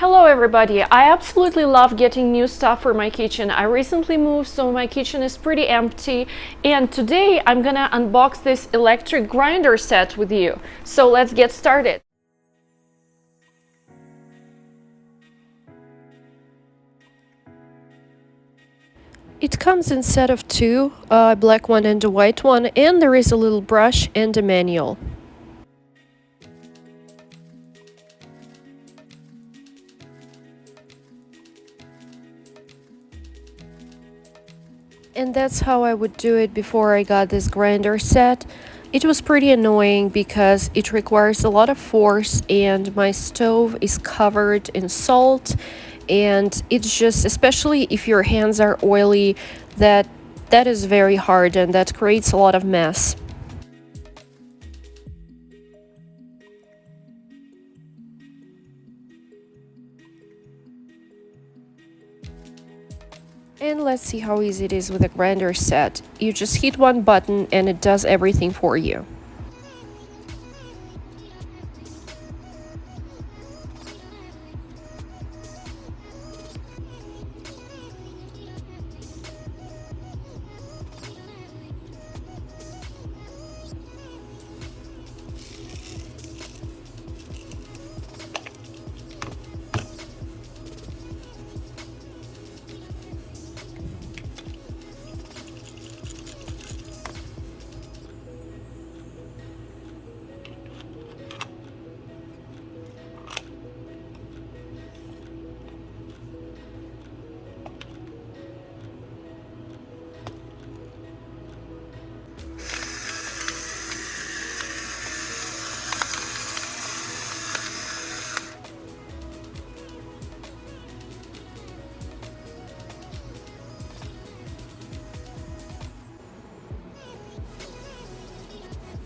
Hello everybody! I absolutely love getting new stuff for my kitchen. I recently moved, so my kitchen is pretty empty, and today I'm gonna unbox this electric grinder set with you. So let's get started. It comes in a set of two, a black one and a white one, and there is a little brush and a manual. And that's how I would do it before I got this grinder set. It was pretty annoying because it requires a lot of force and my stove is covered in salt, and it's just, especially if your hands are oily, that is very hard and that creates a lot of mess. And let's see how easy it is with a grinder set. You just hit one button and it does everything for you.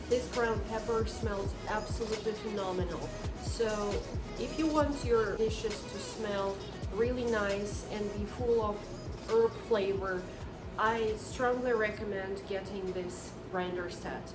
This ground pepper smells absolutely phenomenal. So if you want your dishes to smell really nice and be full of herb flavor, I strongly recommend getting this grinder set.